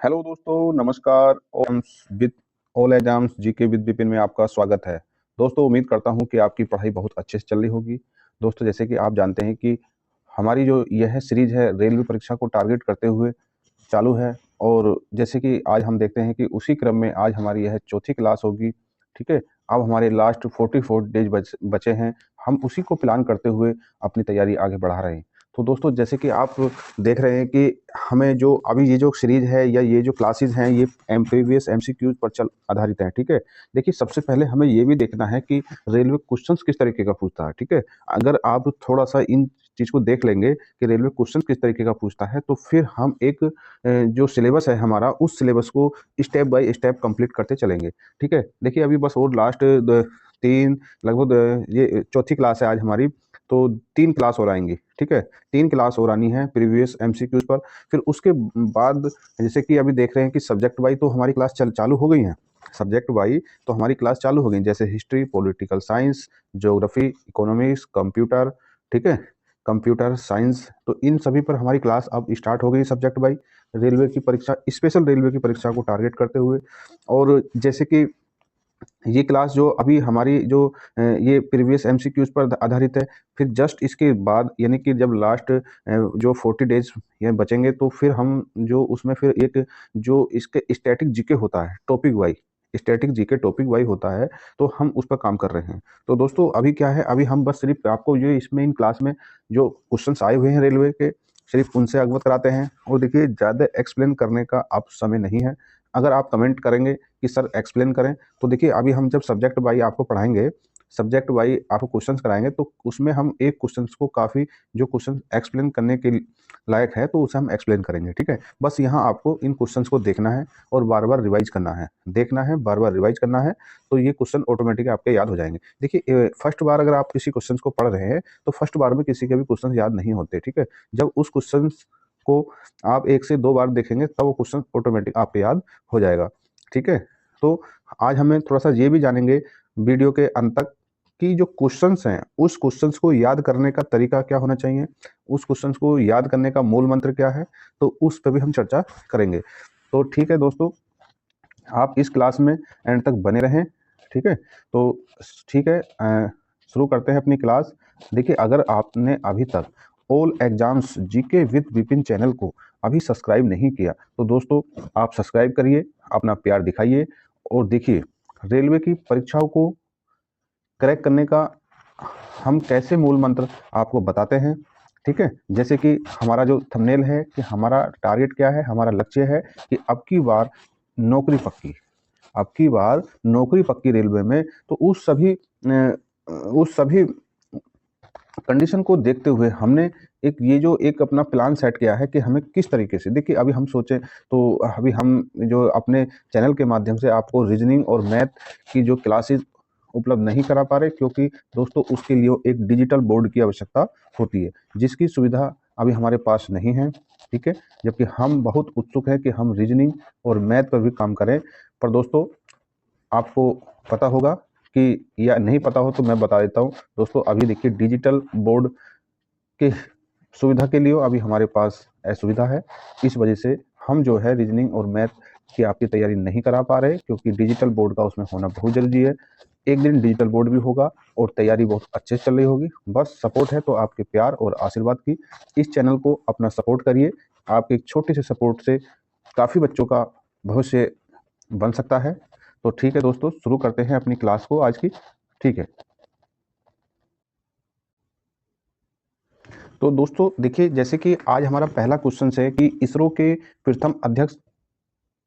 Hello दोस्तों, नमस्कार। और with all exams GK with Vipin में आपका स्वागत है। दोस्तों, उम्मीद करता हूं कि आपकी पढ़ाई बहुत अच्छे से चल रही होगी। दोस्तों, जैसे कि आप जानते हैं कि हमारी जो यह सीरीज है रेलवे परीक्षा को टारगेट करते हुए चालू है। और जैसे कि आज हम देखते हैं कि उसी क्रम में आज हमारी यह चौथी क्लास होगी। ठीक है, अब हमारे लास्ट 44 डेज बचे हैं। हम उसी को प्लान करते हुए अपनी तैयारी आगे बढ़ा रहे हैं। तो दोस्तों, जैसे कि आप देख रहे हैं कि हमें जो अभी ये जो सीरीज है या ये जो क्लासेस हैं ये प्रीवियस एमसीक्यूज पर चल आधारित है। ठीक है, देखिए सबसे पहले हमें ये भी देखना है कि रेलवे क्वेश्चंस किस तरीके का पूछता है। ठीक है, अगर आप थोड़ा सा इन चीज को देख लेंगे कि रेलवे क्वेश्चन किस तरीके का पूछता है, तो फिर हम एक जो सिलेबस है हमारा उस सिलेबस को स्टेप बाय स्टेप कंप्लीट करते चलेंगे। ठीक है, देखिए अभी बस और लास्ट तीन लगभग ये चौथी क्लास है आज हमारी, तो 3 क्लास और आएंगी। ठीक है, 3 क्लास और आनी है प्रीवियस एमसीक्यूज पर। फिर उसके बाद जैसे कि अभी देख रहे हैं कि सब्जेक्ट वाइज तो हमारी क्लास चालू हो गई है। सब्जेक्ट वाइज तो हमारी क्लास चालू हो गई, जैसे history, political science, geography, economics, computer. ठीक है, कंप्यूटर साइंस, तो इन सभी पर हमारी क्लास अब स्टार्ट हो गई सब्जेक्ट वाइज रेलवे की परीक्षा, स्पेशल रेलवे की परीक्षा को टारगेट करते हुए। और जैसे कि ये क्लास जो अभी हमारी जो ये प्रीवियस एमसीक्यूज पर आधारित है, फिर जस्ट इसके बाद यानी कि जब लास्ट जो 40 डेज ये बचेंगे, तो फिर हम जो उसमें फिर एक जो इसके स्टैटिक जीके होता है topic wise, static GK topic wise होता है, तो हम उस पर काम कर रहे हैं। तो दोस्तों अभी क्या है, अभी हम बस सिर्फ आपको ये इसमें इन क्लास में जो क्वेश्चंस आए हुए हैं रेलवे के सिर्फ उनसे अवगत कराते हैं। और देखिए ज़्यादा एक्सप्लेन करने का अब समय नहीं है। अगर आप कमेंट करेंगे कि सर एक्सप्लेन करें, तो देखिए अभी हम जब सब्जेक्ट वाइज आपको पढ़ाएंगे, सब्जेक्ट वाइज आपको क्वेश्चंस कराएंगे, तो उसमें हम एक क्वेश्चंस को काफ़ी जो क्वेश्चन एक्सप्लेन करने के लायक है तो उसे हम एक्सप्लेन करेंगे। ठीक है, बस यहाँ आपको इन क्वेश्चंस को देखना है और बार बार रिवाइज करना है, देखना है, बार बार रिवाइज करना है, तो ये क्वेश्चन ऑटोमेटिक आपके याद हो जाएंगे। देखिए फर्स्ट बार अगर आप किसी क्वेश्चन को पढ़ रहे हैं तो फर्स्ट बार में किसी के भी क्वेश्चन याद नहीं होते। ठीक है, जब उस क्वेश्चन को आप 1 से 2 बार देखेंगे तब वो क्वेश्चन ऑटोमेटिक आपको याद हो जाएगा। ठीक है, तो आज हमें थोड़ा सा ये भी जानेंगे वीडियो के अंत तक कि जो क्वेश्चंस हैं उस क्वेश्चंस को याद करने का तरीका क्या होना चाहिए, उस क्वेश्चंस को याद करने का मूल मंत्र क्या है, तो उस पर भी हम चर्चा करेंगे। तो ठीक है दोस्तों, आप इस क्लास में एंड तक बने रहें। ठीक है, तो ठीक है, शुरू करते हैं अपनी क्लास। देखिए अगर आपने अभी तक all exams GK with Vipin channel को अभी सब्सक्राइब नहीं किया, तो दोस्तों आप सब्सक्राइब करिए, अपना प्यार दिखाइए। और देखिए रेलवे की परीक्षाओं को क्रैक करने का हम कैसे मूल मंत्र आपको बताते हैं। ठीक है, जैसे कि हमारा जो थंबनेल है कि हमारा टारगेट क्या है, हमारा लक्ष्य है कि अब की बार नौकरी पक्की, अब की बार नौकरी पक्की रेलवे में। तो उस सभी कंडीशन को देखते हुए हमने एक ये जो एक अपना प्लान सेट किया है कि हमें किस तरीके से, देखिए अभी हम सोचें तो अभी हम जो अपने चैनल के माध्यम से आपको रीजनिंग और मैथ की जो क्लासेस उपलब्ध नहीं करा पा रहे, क्योंकि दोस्तों उसके लिए एक डिजिटल बोर्ड की आवश्यकता होती है जिसकी सुविधा अभी हमारे पास नहीं है। ठीक है, जबकि हम बहुत उत्सुक हैं कि हम रीजनिंग और मैथ पर भी काम करें। पर दोस्तों आपको पता होगा कि, या नहीं पता हो तो मैं बता देता हूँ दोस्तों, अभी देखिए डिजिटल बोर्ड के सुविधा के लिए अभी हमारे पास असुविधा है। इस वजह से हम जो है रीजनिंग और मैथ की आपकी तैयारी नहीं करा पा रहे, क्योंकि डिजिटल बोर्ड का उसमें होना बहुत जरूरी है। एक दिन डिजिटल बोर्ड भी होगा और तैयारी बहुत अच्छे से चल रही होगी। बस सपोर्ट है तो आपके प्यार और आशीर्वाद की, इस चैनल को अपना सपोर्ट करिए। आपके एक छोटे से सपोर्ट से काफ़ी बच्चों का भविष्य बन सकता है। तो ठीक है दोस्तों, शुरू करते हैं अपनी क्लास को आज की। ठीक है, तो दोस्तों देखिए जैसे कि आज हमारा पहला क्वेश्चन है कि इसरो के प्रथम अध्यक्ष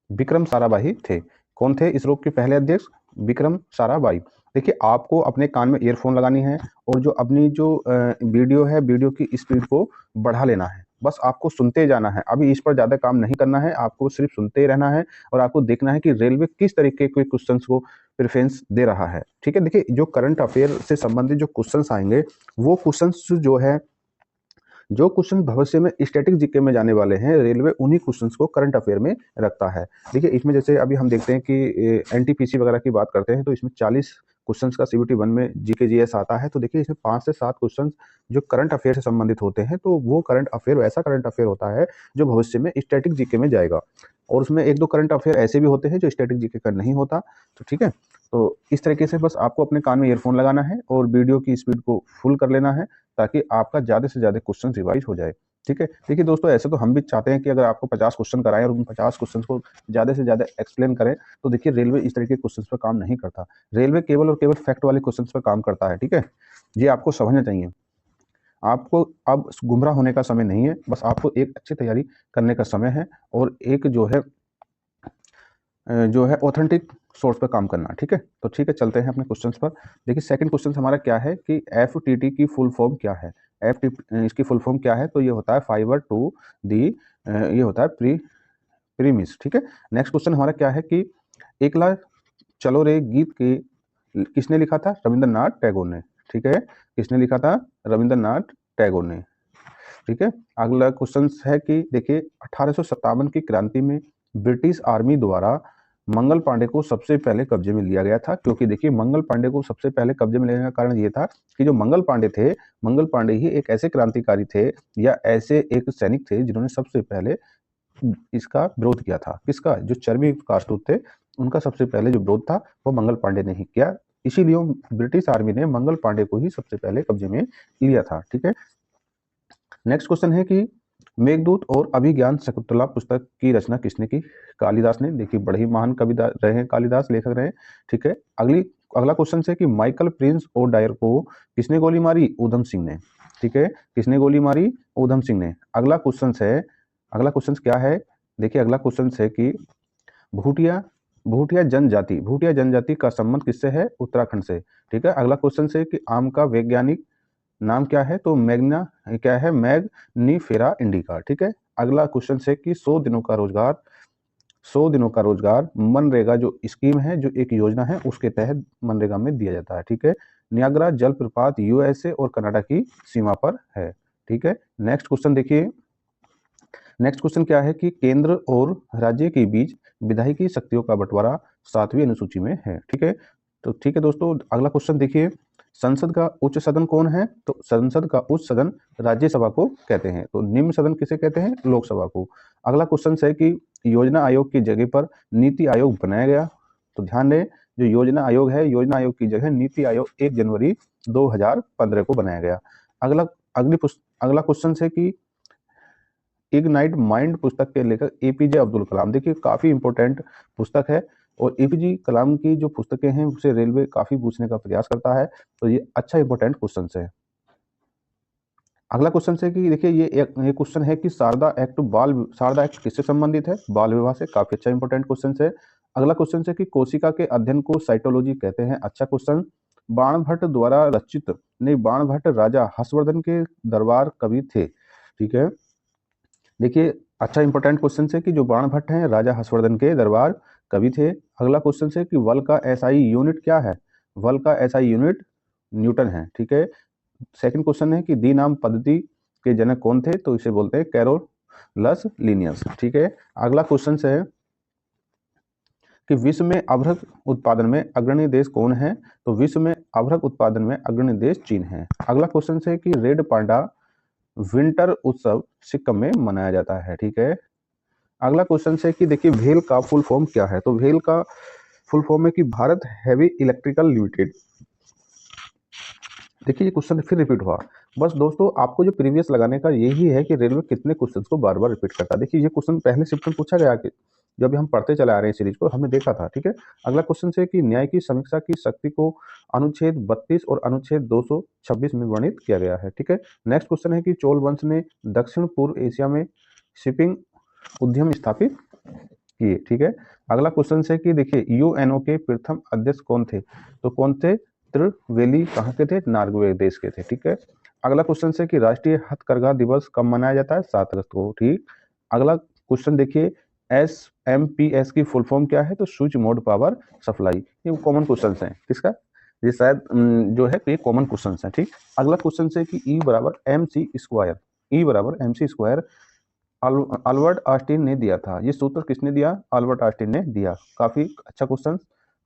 विक्रम साराभाई थे। कौन थे इसरो के पहले अध्यक्ष? विक्रम साराभाई। देखिए आपको अपने कान में ईयरफोन लगानी है और जो अपनी जो वीडियो है, वीडियो की स्पीड को बढ़ा लेना है। बस आपको सुनते जाना है, अभी इस पर ज़्यादा काम नहीं करना है, आपको सिर्फ सुनते रहना है और आपको देखना है कि रेलवे किस तरीके के क्वेश्चंस को प्रेफरेंस दे रहा है। ठीक है, देखिए जो करंट अफेयर से संबंधित जो क्वेश्चंस आएंगे, वो क्वेश्चंस जो है, जो क्वेश्चन भविष्य में स्टैटिक जीके में जाने वाले हैं, रेलवे उन्हीं क्वेश्चंस को करंट अफेयर में रखता है। देखिए इसमें जैसे अभी हम देखते हैं कि एनटीपीसी वगैरह की बात करते हैं, तो इसमें 40 क्वेश्चंस का सीबीटी 1 में जीके जीएस आता है। तो देखिए इसमें 5 से 7 क्वेश्चंस जो करंट अफेयर से संबंधित होते हैं, तो वो करंट अफेयर वैसा करंट अफेयर होता है जो भविष्य में स्टैटिक जीके में जाएगा। और उसमें एक दो करंट अफेयर ऐसे भी होते हैं जो स्टैटिक जीके का नहीं होता। तो ठीक है, तो इस तरीके से बस आपको अपने कान में ईयरफोन लगाना है और वीडियो की स्पीड को फुल कर लेना है ताकि आपका ज़्यादा से ज़्यादा क्वेश्चन रिवाइज हो जाए। ठीक है, देखिए दोस्तों, ऐसे तो हम भी चाहते हैं कि अगर आपको 50 क्वेश्चन कराएं और उन 50 क्वेश्चन को ज़्यादा से ज़्यादा एक्सप्लेन करें। तो देखिए, रेलवे इस तरीके के क्वेश्चन पर काम नहीं करता। रेलवे केवल और केवल फैक्ट वाले क्वेश्चन पर काम करता है। ठीक है, ये आपको समझना चाहिए। आपको अब गुमराह होने का समय नहीं है, बस आपको एक अच्छी तैयारी करने का समय है और एक जो है ऑथेंटिक सोर्स पर काम करना। ठीक है, तो ठीक है, चलते हैं अपने क्वेश्चंस पर। देखिए, सेकंड क्वेश्चन हमारा क्या है कि एफटीटी की फुल फॉर्म क्या है। इसकी फुल फॉर्म क्या है, तो ये होता है फाइबर टू दी, ये होता है प्रीमिस। ठीक है, नेक्स्ट क्वेश्चन हमारा क्या है कि एकला चलो रे गीत के किसने लिखा था, रविंद्रनाथ टैगोर ने। ठीक है, किसने लिखा था, रविंद्रनाथ टैगोर ने। ठीक है, अगला क्वेश्चन है कि देखिए 1857 की क्रांति में ब्रिटिश आर्मी द्वारा मंगल पांडे को सबसे पहले कब्जे में लिया गया था। क्योंकि देखिए, मंगल पांडे को सबसे पहले कब्जे में लेने का कारण ये था कि जो मंगल पांडे थे, मंगल पांडे ही एक ऐसे क्रांतिकारी थे या ऐसे एक सैनिक थे जिन्होंने सबसे पहले इसका विरोध किया था। किसका, जो चर्बी कारतूस थे उनका सबसे पहले जो विरोध था वो मंगल पांडे ने ही किया। इसीलिए ब्रिटिश आर्मी ने मंगल पांडे को ही सबसे पहले कब्जे में लिया था। ठीक है, नेक्स्ट क्वेश्चन है कि मेघदूत और अभिज्ञान शकुंतला पुस्तक की रचना किसने की, कालिदास ने। देखिए, बड़े ही महान कवि रहे हैं कालिदास, लेखक रहे हैं। ठीक है, अगला क्वेश्चन है कि माइकल प्रिंस और डायर को किसने गोली मारी, ऊधम सिंह ने। ठीक है, किसने गोली मारी, ऊधम सिंह ने। अगला क्वेश्चन क्या है, देखिए अगला क्वेश्चन है कि भूटिया भूटिया जनजाति का संबंध किससे है, उत्तराखंड से। ठीक है, अगला क्वेश्चन है कि आम का वैज्ञानिक नाम क्या है, तो मैग्नीफेरा इंडिका। ठीक है, अगला क्वेश्चन है कि 100 दिनों का रोजगार मनरेगा जो स्कीम है, जो एक योजना है, उसके तहत मनरेगा में दिया जाता है। ठीक है, नियाग्रा जलप्रपात यूएसए और कनाडा की सीमा पर है। ठीक है, नेक्स्ट क्वेश्चन देखिए, नेक्स्ट क्वेश्चन क्या है कि केंद्र और राज्य के बीच विधायी शक्तियों का बंटवारा 7वीं अनुसूची में है। ठीक है, तो ठीक है दोस्तों, अगला क्वेश्चन देखिए, संसद का उच्च सदन कौन है, तो संसद का उच्च सदन राज्यसभा को कहते हैं। तो निम्न सदन किसे कहते हैं, लोकसभा को। अगला क्वेश्चन है कि योजना आयोग की जगह पर नीति आयोग बनाया गया। तो ध्यान दें, जो योजना आयोग है, योजना आयोग की जगह नीति आयोग 1 जनवरी 2015 को बनाया गया। अगला क्वेश्चन है कि इग्नाइट माइंड पुस्तक के लेखक एपीजे अब्दुल कलाम। देखिए, काफी इंपॉर्टेंट पुस्तक है और एपीजे कलाम की जो पुस्तकें हैं उसे रेलवे काफी पूछने का प्रयास करता है। तो ये अच्छा इंपॉर्टेंट क्वेश्चन है। अगला क्वेश्चन है कि देखिए, ये क्वेश्चन है कि शारदा एक्ट किससे संबंधित है, बाल विवाह से। काफी अच्छा इंपॉर्टेंट क्वेश्चन है। अगला क्वेश्चन है कि कोशिका के अध्ययन को साइटोलॉजी कहते हैं। अच्छा क्वेश्चन। बाणभट्ट द्वारा रचित बाणभट्ट राजा हर्षवर्धन के दरबार कवि थे। ठीक है, देखिए, अच्छा इंपॉर्टेंट क्वेश्चन है कि जो बाणभट्ट हैं राजा हर्षवर्धन के दरबार कवि थे। अगला क्वेश्चन है कि बल का एसआई यूनिट क्या है, बल का एसआई यूनिट न्यूटन है। ठीक है, सेकंड क्वेश्चन है कि दी नाम पद्धति के जनक कौन थे, तो इसे बोलते हैं कैरोलस लीनियस। ठीक है, अगला क्वेश्चन है कि विश्व में अभ्रक उत्पादन में अग्रणी देश कौन है, तो विश्व में अभ्रक उत्पादन में अग्रणी देश चीन है। अगला क्वेश्चन है कि रेड पांडा विंटर उत्सव सिक्किम में मनाया जाता है। ठीक है, अगला क्वेश्चन है कि देखिए भेल का फुल फॉर्म क्या है, तो भेल का फुल फॉर्म है कि भारत हैवी इलेक्ट्रिकल लिमिटेड। देखिए, ये क्वेश्चन फिर रिपीट हुआ। बस दोस्तों, आपको जो प्रीवियस लगाने का यही है कि रेलवे कितने क्वेश्चंस को बार बार रिपीट करता है। देखिए, ये क्वेश्चन पहले शिफ्ट में पूछा गया कि जब हम पढ़ते चले आ रहे हैं सीरीज को, हमने देखा था। ठीक है, अगला क्वेश्चन है कि न्याय की समीक्षा की शक्ति को अनुच्छेद 32 और अनुच्छेद 226 में वर्णित किया गया है। ठीक है, नेक्स्ट क्वेश्चन है कि चोल वंश ने दक्षिण पूर्व एशिया में शिपिंग उद्यम स्थापित किए। ठीक है, अगला क्वेश्चन है कि देखिए यूएनओ के प्रथम अध्यक्ष कौन थे, तो कौन थे, त्रिवेली कहाँ के थे, नार्वे देश के थे। ठीक है, अगला क्वेश्चन है कि राष्ट्रीय हथकरघा दिवस कब मनाया जाता है, 7 अगस्त को। ठीक, अगला क्वेश्चन देखिए SMPS की फुल फॉर्म क्या है, तो स्विच मोड पावर सप्लाई। ये कॉमन क्वेश्चन है किसका, ये शायद जो है ये कॉमन क्वेश्चन है। ठीक, अगला क्वेश्चन है कि E बराबर MC स्क्वायर अल्बर्ट आइंस्टीन ने दिया था। ये सूत्र किसने दिया, अल्बर्ट आइंस्टीन ने दिया। काफी अच्छा क्वेश्चन।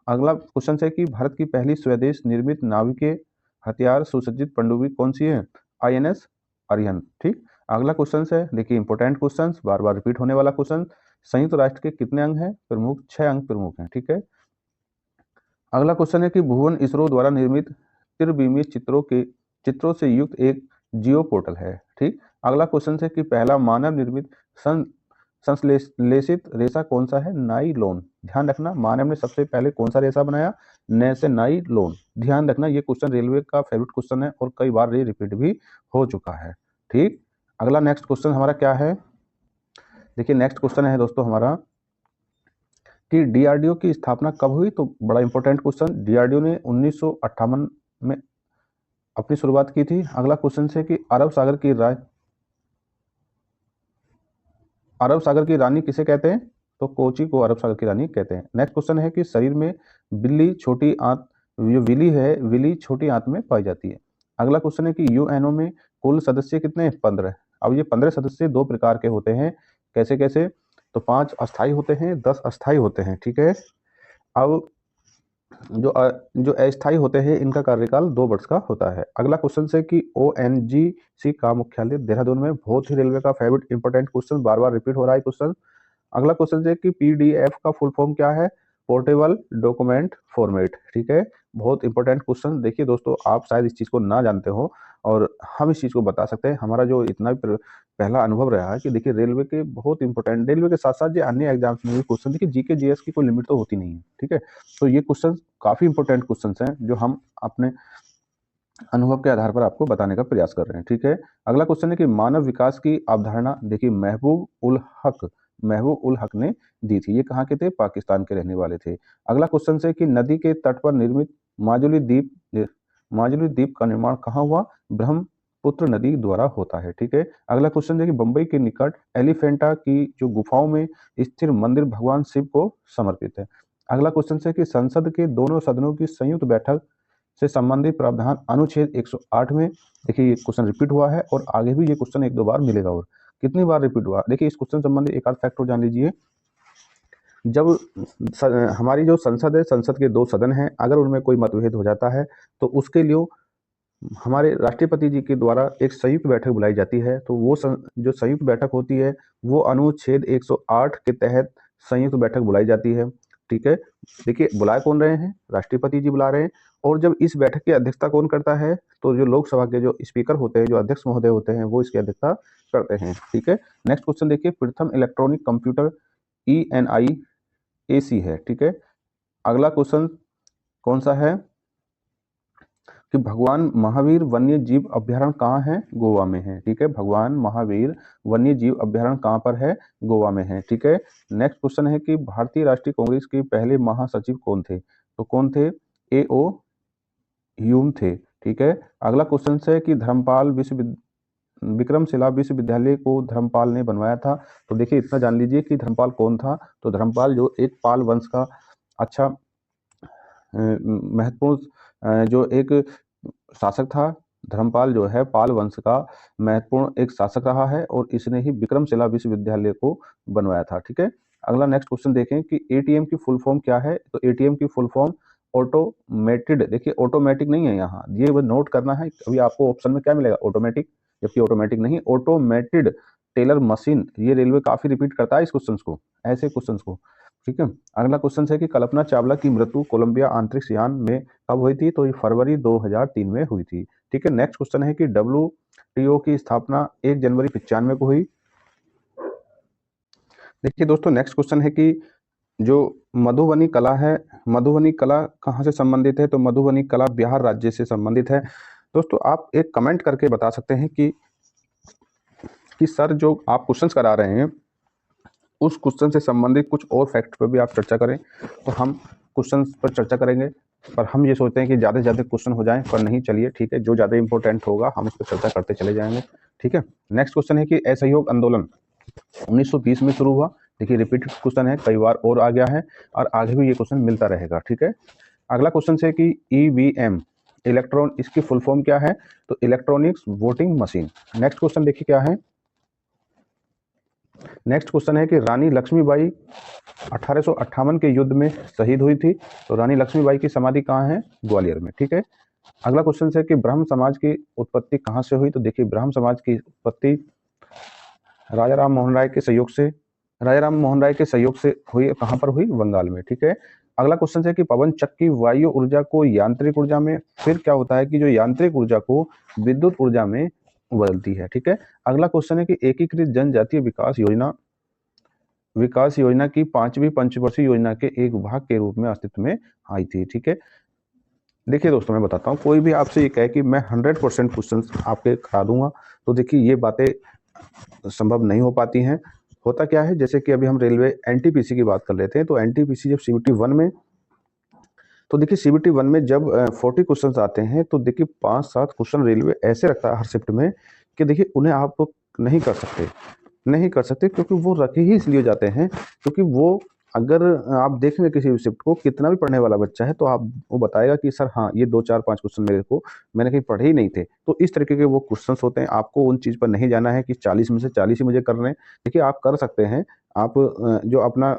अगला क्वेश्चन है कि भारत की पहली स्वदेश निर्मित नाविकीय हथियार सुसज्जित पनडुब्बी कौन सी है, INS अरिहंत। ठीक, अगला क्वेश्चन है देखिए इंपॉर्टेंट क्वेश्चन, बार बार रिपीट होने वाला क्वेश्चन संयुक्त राष्ट्र के कितने अंग हैं प्रमुख? 6 अंग प्रमुख हैं। ठीक है, अगला क्वेश्चन है कि भुवन इसरो द्वारा निर्मित त्रिविमीय चित्रों से युक्त एक जियो पोर्टल है। ठीक, अगला क्वेश्चन है कि पहला मानव निर्मित संश्लेषित रेशा कौन सा है? नाइलॉन। ध्यान रखना, मानव ने सबसे पहले कौन सा रेशा बनाया? नाइलॉन। ध्यान रखना, ये क्वेश्चन रेलवे का फेवरेट क्वेश्चन है और कई बार ये रिपीट भी हो चुका है। ठीक, अगला नेक्स्ट क्वेश्चन हमारा क्या है? देखिए नेक्स्ट क्वेश्चन है दोस्तों हमारा कि डीआरडीओ की स्थापना कब हुई? तो बड़ा इंपॉर्टेंट क्वेश्चन, डीआरडीओ ने 1958 में अपनी शुरुआत की थी। अगला क्वेश्चन है कि अरब सागर की रानी किसे कहते हैं? तो कोची को अरब सागर की रानी कहते हैं। नेक्स्ट क्वेश्चन है कि शरीर में बिल्ली छोटी आंत, जो विली है, विली छोटी आंत में पाई जाती है। अगला क्वेश्चन है कि यूएनओ में कुल सदस्य कितने? 15। अब ये 15 सदस्य दो प्रकार के होते हैं, कैसे कैसे? तो 5 अस्थाई होते हैं, 10 अस्थाई होते हैं। ठीक है, अब जो अस्थाई होते हैं इनका कार्यकाल 2 वर्ष का होता है। अगला क्वेश्चन है कि ओएनजीसी का मुख्यालय देहरादून में। बहुत ही रेलवे का फेवरेट इंपॉर्टेंट क्वेश्चन, बार बार रिपीट हो रहा है क्वेश्चन। अगला क्वेश्चन है कि पीडीएफ का फुल फॉर्म क्या है? Portable document format. ठीक है, बहुत इंपॉर्टेंट क्वेश्चन। देखिए दोस्तों, आप शायद इस चीज़ को ना जानते हो और हम इस चीज़ को बता सकते हैं। हमारा जो इतना पहला अनुभव रहा है कि देखिए रेलवे के बहुत इंपॉर्टेंट, रेलवे के साथ साथ जो अन्य एग्जाम्स में भी क्वेश्चन, देखिए जीके जीएस की कोई लिमिट तो होती नहीं है। ठीक है, तो ये क्वेश्चन काफ़ी इंपॉर्टेंट क्वेश्चन हैं जो हम अपने अनुभव के आधार पर आपको बताने का प्रयास कर रहे हैं। ठीक है, अगला क्वेश्चन है कि मानव विकास की अवधारणा, देखिए महबूब उल हक ने दी थी। ये कहाँ के थे? पाकिस्तान के रहने वाले थे। अगला क्वेश्चन है कि नदी के तट पर निर्मित माजुली द्वीप का निर्माण कहाँ हुआ? ब्रह्मपुत्र नदी द्वारा होता है। ठीक है, अगला क्वेश्चन है कि बंबई के निकट एलिफेंटा की जो गुफाओं में स्थिर मंदिर भगवान शिव को समर्पित है। अगला क्वेश्चन है कि संसद के दोनों सदनों की संयुक्त बैठक से संबंधित प्रावधान अनुच्छेद 108 में। देखिए ये क्वेश्चन रिपीट हुआ है और आगे भी ये क्वेश्चन 1-2 बार मिलेगा। और कितनी बार रिपीट हुआ? देखिए इस क्वेश्चन संबंधी एक आध फैक्ट और जान लीजिए। जब हमारी जो संसद है, संसद के 2 सदन हैं, अगर उनमें कोई मतभेद हो जाता है तो उसके लिए हमारे राष्ट्रपति जी के द्वारा एक संयुक्त बैठक बुलाई जाती है। तो वो जो संयुक्त बैठक होती है वो अनुच्छेद 108 के तहत संयुक्त बैठक बुलाई जाती है। ठीक है, देखिए बुला कौन रहे हैं? राष्ट्रपति जी बुला रहे हैं। और जब इस बैठक की अध्यक्षता कौन करता है? तो जो लोकसभा के जो स्पीकर होते हैं, जो अध्यक्ष महोदय होते हैं, वो इसकी अध्यक्षता करते हैं। ठीक है, नेक्स्ट क्वेश्चन देखिए, प्रथम इलेक्ट्रॉनिक कंप्यूटर ENIAC है। ठीक है, अगला क्वेश्चन कौन सा है कि भगवान महावीर वन्य जीव अभ्यारण्य कहाँ है? गोवा में है। ठीक है, भगवान महावीर वन्य जीव अभ्यारण्य कहाँ पर है? गोवा में है। ठीक है, नेक्स्ट क्वेश्चन है कि भारतीय राष्ट्रीय कांग्रेस के पहले महासचिव कौन थे? तो कौन थे? AO ह्यूम थे। ठीक है, अगला क्वेश्चन है कि विक्रमशिला विश्वविद्यालय को धर्मपाल ने बनवाया था। तो देखिए इतना जान लीजिए कि धर्मपाल कौन था। तो धर्मपाल जो एक पाल वंश का अच्छा महत्वपूर्ण जो एक शासक था, धर्मपाल जो है पाल वंश का महत्वपूर्ण एक शासक रहा है और इसने ही विक्रमशिला विश्वविद्यालय को बनवाया था। ठीक है, अगला नेक्स्ट क्वेश्चन देखें कि ATM की फुल फॉर्म क्या है? तो ATM की फुल फॉर्म ऑटोमेटेड, देखिए ऑटोमेटिक नहीं है यहाँ, ये वो नोट करना है। अभी आपको ऑप्शन में क्या मिलेगा? ऑटोमेटिक, जबकि ऑटोमेटिक नहीं, ऑटोमेटेड टेलर मशीन। ये रेलवे काफी रिपीट करता है इस क्वेश्चन को, ऐसे क्वेश्चन को। ठीक है, अगला क्वेश्चन है कि कल्पना चावला की मृत्यु कोलंबिया अंतरिक्ष यान में कब हुई थी? तो ये फरवरी 2003 में हुई थी। ठीक है, नेक्स्ट क्वेश्चन है कि WTO की स्थापना 1 जनवरी 95 को हुई। देखिए दोस्तों, नेक्स्ट क्वेश्चन है कि जो मधुबनी कला है, मधुबनी कला कहाँ से संबंधित है? तो मधुबनी कला बिहार राज्य से संबंधित है। दोस्तों आप एक कमेंट करके बता सकते हैं कि सर जो आप क्वेश्चंस करा रहे हैं उस क्वेश्चन से संबंधित कुछ और फैक्ट पर भी आप चर्चा करें। तो हम क्वेश्चन पर चर्चा करेंगे, पर हम ये सोचते हैं कि ज़्यादा से ज़्यादा क्वेश्चन हो जाएं, पर नहीं, चलिए ठीक है, जो ज़्यादा इंपॉर्टेंट होगा हम उस पर चर्चा करते चले जाएंगे। ठीक है, नेक्स्ट क्वेश्चन है कि असहयोग आंदोलन 1920 में शुरू हुआ। देखिए रिपीटेड क्वेश्चन है, कई बार और आ गया है और आगे भी ये क्वेश्चन मिलता रहेगा। ठीक है, अगला क्वेश्चन है कि EVM इसकी फुल फॉर्म क्या है? तो electronics voting machine. Next question देखिए क्या है? नेक्स्ट क्वेश्चन है कि रानी लक्ष्मीबाई 1858 के युद्ध में शहीद हुई थी। तो रानी लक्ष्मीबाई की समाधि कहाँ है? ग्वालियर में। ठीक है, अगला क्वेश्चन है कि ब्रह्म समाज की उत्पत्ति कहाँ से हुई? तो देखिए ब्रह्म समाज की उत्पत्ति राजा राम मोहन राय के सहयोग से राजा राम मोहन राय के सहयोग से हुई, कहाँ पर हुई? बंगाल में। ठीक है। अगला क्वेश्चन है कि पवन चक्की वायु ऊर्जा को यांत्रिक ऊर्जा में, फिर क्या होता है कि जो यांत्रिक ऊर्जा को विद्युत ऊर्जा में बदलती है। ठीक है। अगला क्वेश्चन है कि एकीकृत जनजातीय विकास योजना की 5वीं पंचवर्षीय योजना के एक भाग के रूप में अस्तित्व में आई थी। ठीक है। देखिए दोस्तों, मैं बताता हूँ, कोई भी आपसे ये कहे कि मैं 100% क्वेश्चन आपके करा दूंगा, तो देखिए ये बातें संभव नहीं हो पाती हैं। होता क्या है, जैसे कि अभी हम रेलवे एनटीपीसी की बात कर लेते हैं, तो एनटीपीसी जब सीबीटी 1 में, तो देखिए सीबीटी 1 में जब 40 क्वेश्चन आते हैं, तो देखिए 5-7 क्वेश्चन रेलवे ऐसे रखता है हर शिफ्ट में कि देखिए उन्हें आप नहीं कर सकते क्योंकि वो रखे ही इसलिए जाते हैं क्योंकि वो, अगर आप देखेंगे किसी भी शिफ्ट को, कितना भी पढ़ने वाला बच्चा है तो आप वो बताएगा कि सर हाँ ये 2 4 5 क्वेश्चन मैंने कहीं पढ़े ही नहीं थे। तो इस तरीके के वो क्वेश्चंस होते हैं। आपको उन चीज़ पर नहीं जाना है कि 40 में से 40 ही मुझे करने हैं। देखिए आप कर सकते हैं, आप जो अपना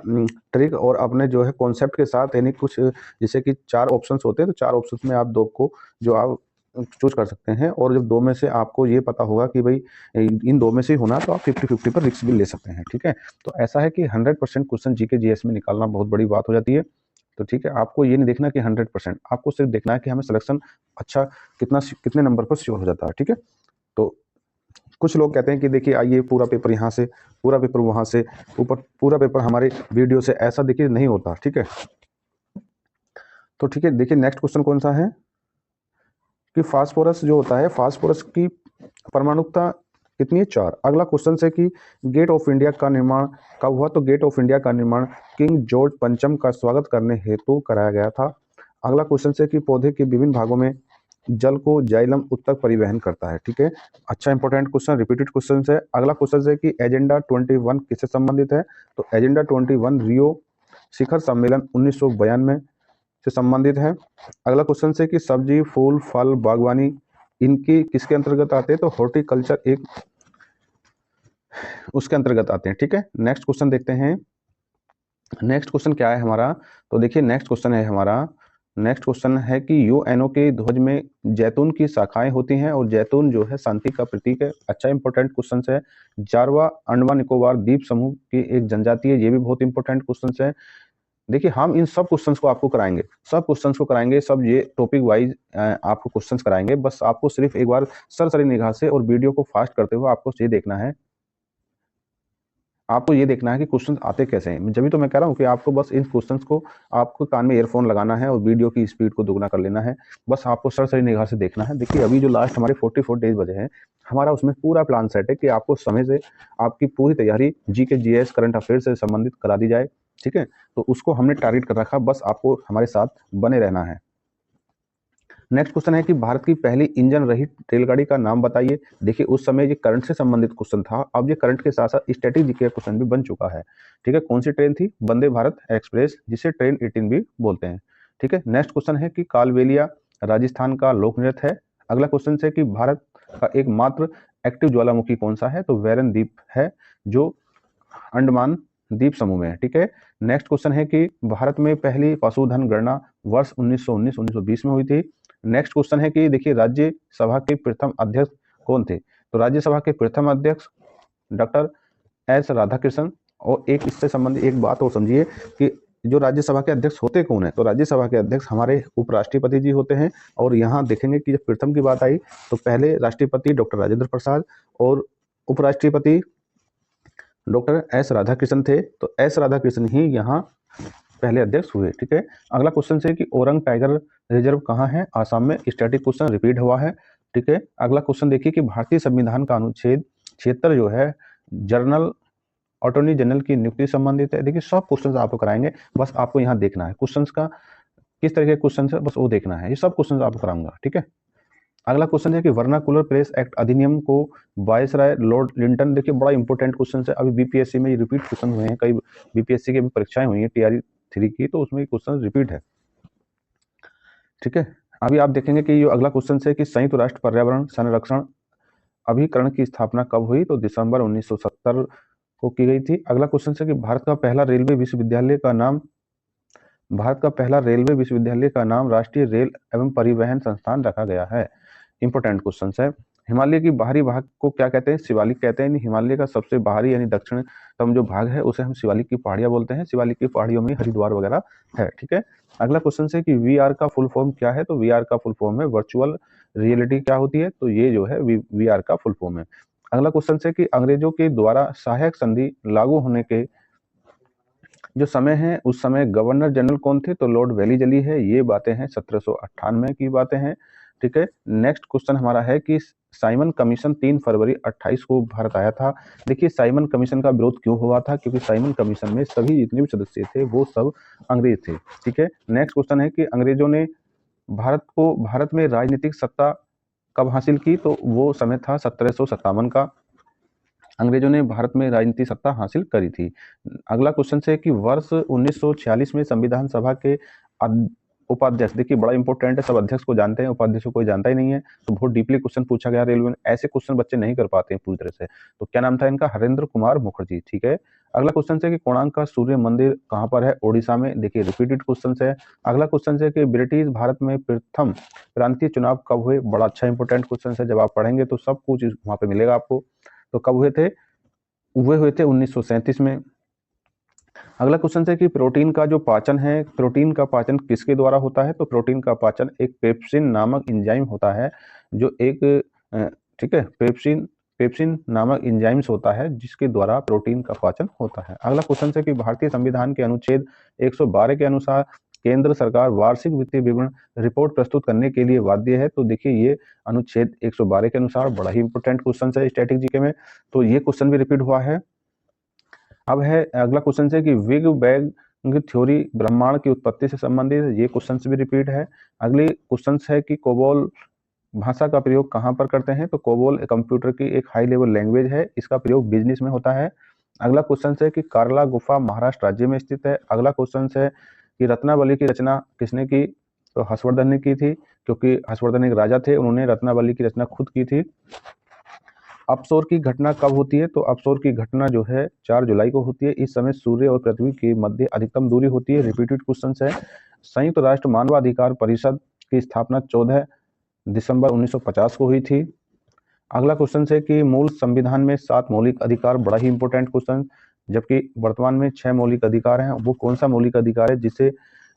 ट्रिक और अपने जो है कॉन्सेप्ट के साथ, यानी कुछ जैसे कि 4 ऑप्शंस होते हैं, तो 4 ऑप्शंस में आप 2 को जो आप चूज कर सकते हैं, और जब 2 में से आपको ये पता होगा कि भाई इन 2 में से ही होना, तो आप 50-50 पर रिस्क भी ले सकते हैं। ठीक है। तो ऐसा है कि 100% क्वेश्चन जीके जीएस में निकालना बहुत बड़ी बात हो जाती है। तो ठीक है, आपको ये नहीं देखना कि 100%, आपको सिर्फ देखना है कि हमें सिलेक्शन अच्छा कितने नंबर पर श्योर हो जाता है। ठीक है। तो कुछ लोग कहते हैं कि देखिए आइए पूरा पेपर यहाँ से, पूरा पेपर वहाँ से, ऊपर पूरा पेपर हमारे वीडियो से, ऐसा देखिए नहीं होता। ठीक है। तो ठीक है, देखिए नेक्स्ट क्वेश्चन कौन सा है कि फास्फोरस जो होता है, फास्फोरस की परमाणुकता कितनी है? 4। अगला क्वेश्चन है कि गेट ऑफ इंडिया का निर्माण कब हुआ? तो गेट ऑफ इंडिया का निर्माण किंग जॉर्ज पंचम का स्वागत करने हेतु कराया गया था। अगला क्वेश्चन है कि पौधे के विभिन्न भागों में जल को जाइलम उत्तक परिवहन करता है। ठीक है। अच्छा इंपॉर्टेंट क्वेश्चन, रिपीटेड क्वेश्चन है। अगला क्वेश्चन है कि एजेंडा 21 किससे संबंधित है? तो एजेंडा 21 रियो शिखर सम्मेलन 1992 से संबंधित है। अगला क्वेश्चन है कि सब्जी, फूल, फल, बागवानी इनकी किसके अंतर्गत आते हैं? तो हॉर्टिकल्चर एक उसके अंतर्गत आते हैं। ठीक है। नेक्स्ट क्वेश्चन देखते हैं। नेक्स्ट क्वेश्चन क्या है हमारा? तो देखिए नेक्स्ट क्वेश्चन है कि यूएनओ के ध्वज में जैतून की शाखाएं होती हैं और जैतून जो है शांति का प्रतीक है। अच्छा इंपॉर्टेंट क्वेश्चन है। जारवा अंडमान निकोबार द्वीप समूह की एक जनजाति है, ये भी बहुत इंपॉर्टेंट क्वेश्चन है। देखिए हम इन सब क्वेश्चंस को आपको कराएंगे, सब ये टॉपिक वाइज आपको क्वेश्चंस कराएंगे। बस आपको सिर्फ एक बार सरसरी निगाह से और वीडियो को फास्ट करते हुए आपको ये देखना है, कि क्वेश्चंस आते कैसे हैं। जब तो मैं कह रहा हूँ कि आपको बस इन क्वेश्चंस को, आपको कान में ईयरफोन लगाना है और वीडियो की स्पीड को दुगना कर लेना है। बस आपको सरसरी निगाह से देखना है। देखिए अभी जो लास्ट हमारे 44 डेज बचे हैं, हमारा उसमें पूरा प्लान सेट है कि आपको समय से आपकी पूरी तैयारी जीके जीएस करंट अफेयर से संबंधित करा दी जाए। ठीक है। तो उसको हमने टारगेट कर रखा, बस आपको हमारे साथ बने रहना है। नेक्स्ट क्वेश्चन है कि भारत की पहली इंजन रहित रेलगाड़ी का नाम बताइए। देखिए उस समय ये करंट से संबंधित क्वेश्चन था, अब ये करंट के साथ साथ स्टैटिक जीके क्वेश्चन भी बन चुका है। ठीक है। कौन सी ट्रेन थी? वंदे भारत एक्सप्रेस, जिसे ट्रेन 18 भी बोलते हैं। ठीक है। नेक्स्ट क्वेश्चन है कि कालबेलिया राजस्थान का लोक नृत्य है। अगला क्वेश्चन है कि भारत का एकमात्र एक्टिव ज्वालामुखी कौन सा है? तो वैरन द्वीप है, जो अंडमान द्वीप समूह में है। ठीक है। नेक्स्ट क्वेश्चन है कि भारत में पहली पशुधन गणना वर्ष 1919-1920 में हुई थी। नेक्स्ट क्वेश्चन है कि देखिए राज्यसभा के प्रथम अध्यक्ष कौन थे? तो राज्यसभा के प्रथम अध्यक्ष डॉक्टर एस राधाकृष्णन। और एक इससे संबंधित एक बात और समझिए कि जो राज्यसभा के अध्यक्ष होते कौन है? तो राज्यसभा के अध्यक्ष हमारे उपराष्ट्रपति जी होते हैं। और यहाँ देखेंगे कि जब प्रथम की बात आई तो पहले राष्ट्रपति डॉक्टर राजेंद्र प्रसाद और उपराष्ट्रपति डॉक्टर एस राधाकृष्णन थे। तो एस राधाकृष्णन ही यहाँ पहले अध्यक्ष हुए। ठीक है। अगला क्वेश्चन है कि ओरंग टाइगर रिजर्व कहाँ है? आसाम में। स्टैटिक क्वेश्चन रिपीट हुआ है। ठीक है। अगला क्वेश्चन देखिए कि भारतीय संविधान का अनुच्छेद 76 जो है जनरल अटॉर्नी जनरल की नियुक्ति संबंधित है। देखिए सब क्वेश्चन आपको कराएंगे, बस आपको यहाँ देखना है क्वेश्चन का किस तरह के क्वेश्चन है, बस वो देखना है। ये सब क्वेश्चन आपको कराऊंगा। ठीक है। अगला क्वेश्चन है कि वर्नाकुलर प्रेस एक्ट अधिनियम को वायसराय लॉर्ड लिंटन, देखिए बड़ा इंपॉर्टेंट क्वेश्चन है। अभी बीपीएससी में ये रिपीट क्वेश्चन हुए हैं, कई बीपीएससी की परीक्षाएं हुई हैं टीआरई 3 की, तो उसमें क्वेश्चन रिपीट है। ठीक है। अभी आप देखेंगे कि ये अगला क्वेश्चन है कि संयुक्त राष्ट्र पर्यावरण संरक्षण अभिकरण की स्थापना कब हुई? तो दिसंबर 1970 को की गई थी। अगला क्वेश्चन है कि भारत का पहला रेलवे विश्वविद्यालय का नाम राष्ट्रीय रेल एवं परिवहन संस्थान रखा गया है। इंपॉर्टेंट क्वेश्चन है। हिमालय की बाहरी भाग को क्या कहते हैं? शिवालिक कहते हैं। हिमालय का सबसे बाहरी यानी दक्षिणतम जो भाग है उसे हम शिवालिक की पहाड़ियां बोलते हैं। शिवालिक की पहाड़ियों में हरिद्वार वगैरह है। ठीक है, अगला क्वेश्चन है कि वीआर का फुल फॉर्म क्या है? तो वीआर का फुल फॉर्म है वर्चुअल रियलिटी। क्या होती है? तो ये जो है वीआर का फुल फॉर्म है। अगला क्वेश्चन है कि अंग्रेजों के द्वारा सहायक संधि लागू होने के जो समय है उस समय गवर्नर जनरल कौन थे? तो लॉर्ड वेलीजली है। ये बातें हैं 1798 की बातें हैं। ठीक है, नेक्स्ट क्वेश्चन हमारा है कि साइमन कमीशन 3 फरवरी 28 को भारत आया था। देखिए साइमन कमीशन का विरोध क्यों हुआ था? क्योंकि साइमन कमीशन में सभी जितने भी सदस्य थे वो सब अंग्रेज थे। ठीक है, नेक्स्ट क्वेश्चन है कि अंग्रेजों ने भारत में राजनीतिक सत्ता कब हासिल की? तो वो समय था 1757 का। अंग्रेजों ने भारत में राजनीतिक सत्ता हासिल करी थी। अगला क्वेश्चन है कि वर्ष 1946 में संविधान सभा के उपाध्यक्ष, देखिए बड़ा इंपॉर्टेंट है, सब अध्यक्ष को जानते हैं, उपाध्यक्ष को कोई जानता ही नहीं है, तो बहुत डीपली क्वेश्चन पूछा गया रेलवे में। ऐसे क्वेश्चन बच्चे नहीं कर पाते हैं पूरी तरह से। तो क्या नाम था इनका? हरेंद्र कुमार मुखर्जी। ठीक है, अगला क्वेश्चन है कि कोणार्क का सूर्य मंदिर कहाँ पर है? ओडिशा में। देखिए रिपीटेड क्वेश्चन है। अगला क्वेश्चन है कि ब्रिटिश भारत में प्रथम प्रांतीय चुनाव कब हुए? बड़ा अच्छा इंपॉर्टेंट क्वेश्चन है, जब आप पढ़ेंगे तो सब कुछ वहां पे मिलेगा आपको। तो कब हुए थे? हुए थे 1937 में। अगला क्वेश्चन है कि प्रोटीन का जो पाचन है, प्रोटीन का पाचन किसके द्वारा होता है? तो प्रोटीन का पाचन एक पेप्सिन नामक एंजाइम होता है, जो एक ठीक है, पेप्सिन नामक एंजाइम्स होता है जिसके द्वारा प्रोटीन का पाचन होता है। अगला क्वेश्चन है कि भारतीय संविधान के अनुच्छेद 112 के अनुसार केंद्र सरकार वार्षिक वित्तीय विवरण रिपोर्ट प्रस्तुत करने के लिए बाध्य है। तो देखिए ये अनुच्छेद 112 के अनुसार बड़ा ही इंपॉर्टेंट क्वेश्चन है स्टैटिक जीके में, तो ये क्वेश्चन भी रिपीट हुआ है। अब है अगला क्वेश्चन है कि बिग बैंग थ्योरी ब्रह्मांड की उत्पत्ति से संबंधित है। ये क्वेश्चन भी रिपीट है। अगली क्वेश्चन है कि कोबोल भाषा का प्रयोग कहाँ पर करते हैं? तो कोबोल कंप्यूटर की एक हाई लेवल लैंग्वेज है, इसका प्रयोग बिजनेस में होता है। अगला क्वेश्चन है कि कार्ला गुफा महाराष्ट्र राज्य में स्थित है। अगला क्वेश्चन है कि रत्नावली की रचना किसने की? तो हर्षवर्धन ने की थी, क्योंकि हर्षवर्धन एक राजा थे, उन्होंने रत्नावली की रचना खुद की थी। अपसौर की घटना कब होती है? तो अपसौर की घटना जो है 4 जुलाई को होती है। इस समय सूर्य और पृथ्वी के मध्य अधिकतम दूरी होती है। रिपीटेड क्वेश्चन है। संयुक्त राष्ट्र मानवाधिकार परिषद की स्थापना 14 दिसंबर 1950 को हुई थी। अगला क्वेश्चन है कि मूल संविधान में 7 मौलिक अधिकार, बड़ा ही इंपॉर्टेंट क्वेश्चन, जबकि वर्तमान में 6 मौलिक अधिकार हैं। वो कौन सा मौलिक अधिकार है जिसे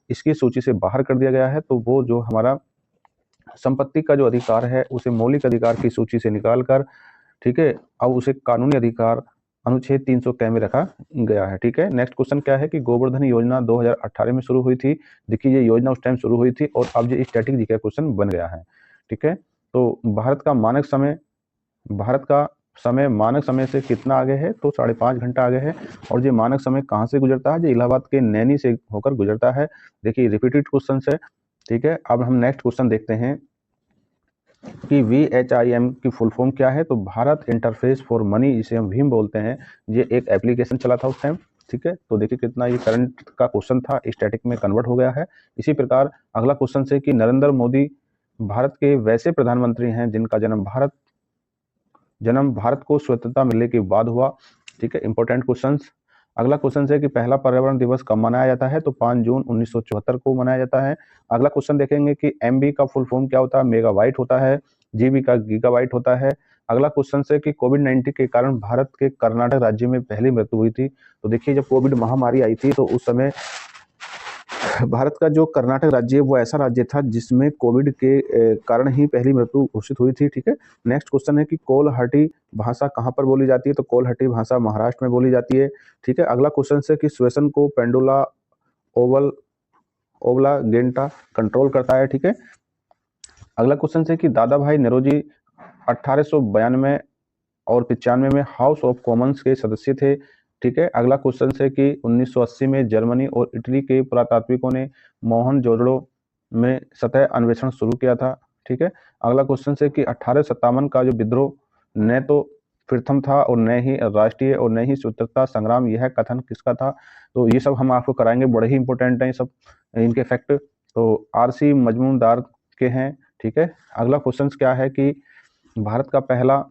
इसकी सूची से बाहर कर दिया गया है? तो वो जो हमारा संपत्ति का जो अधिकार है उसे मौलिक अधिकार की सूची से निकाल कर, ठीक है, अब उसे कानूनी अधिकार अनुच्छेद 300 कै में रखा गया है। ठीक है, नेक्स्ट क्वेश्चन क्या है कि गोवर्धन योजना 2018 में शुरू हुई थी। देखिए ये योजना उस टाइम शुरू हुई थी और अब ये स्टैटिक जीके क्वेश्चन बन गया है। ठीक है, तो भारत का समय मानक समय से कितना आगे है? तो 5.5 घंटा आगे है। और ये मानक समय कहाँ से गुजरता है? जो इलाहाबाद के नैनी से होकर गुजरता है। देखिए रिपीटेड क्वेश्चन है। ठीक है, अब हम नेक्स्ट क्वेश्चन देखते हैं कि VHIM की फुल फॉर्म क्या है? तो भारत इंटरफेस फॉर मनी, जिसे हम भीम बोलते हैं, ये एक एप्लीकेशन चला था उस टाइम। ठीक है, तो देखिए कितना ये करंट का क्वेश्चन था, स्टैटिक में कन्वर्ट हो गया है। इसी प्रकार अगला क्वेश्चन है कि नरेंद्र मोदी भारत के वैसे प्रधानमंत्री हैं जिनका जन्म भारत को स्वतंत्रता मिलने के बाद हुआ। ठीक है, इंपॉर्टेंट क्वेश्चन। अगला क्वेश्चन है कि पहला पर्यावरण दिवस कब मनाया जाता है? तो 5 जून 1974 को मनाया जाता है। अगला क्वेश्चन देखेंगे कि MB का फुल फॉर्म क्या होता है? मेगाबाइट होता है। GB का गीगाबाइट होता है। अगला क्वेश्चन है कि कोविड-19 के कारण भारत के कर्नाटक राज्य में पहली मृत्यु हुई थी। तो देखिए जब कोविड महामारी आई थी तो उस समय भारत का जो कर्नाटक राज्य है वो ऐसा राज्य था जिसमें कोविड के कारण ही पहली मृत्यु घोषित हुई थी। ठीक है, नेक्स्ट क्वेश्चन है कि कोलहटी भाषा कहाँ पर बोली जाती है? तो कोलहटी भाषा महाराष्ट्र में बोली जाती है। ठीक है, अगला क्वेश्चन है कि श्वसन को पेंडुला ओवला गेंटा कंट्रोल करता है। ठीक है, अगला क्वेश्चन है कि दादा भाई नौरोजी 1892 और 95 में हाउस ऑफ कॉमन्स के सदस्य थे। ठीक है, अगला क्वेश्चन है कि 1980 में जर्मनी और इटली के पुरातात्विकों ने मोहनजोदड़ो में सतह अन्वेषण शुरू किया था। ठीक है, अगला क्वेश्चन है कि 1857 का जो विद्रोह न तो प्रथम था और न ही राष्ट्रीय और न ही स्वतंत्रता संग्राम, यह कथन किसका था? तो ये सब हम आपको कराएंगे, बड़े ही इंपॉर्टेंट हैं सब इनके फैक्ट। तो RC मजमूदार के हैं। ठीक है, अगला क्वेश्चन क्या है कि भारत का पहला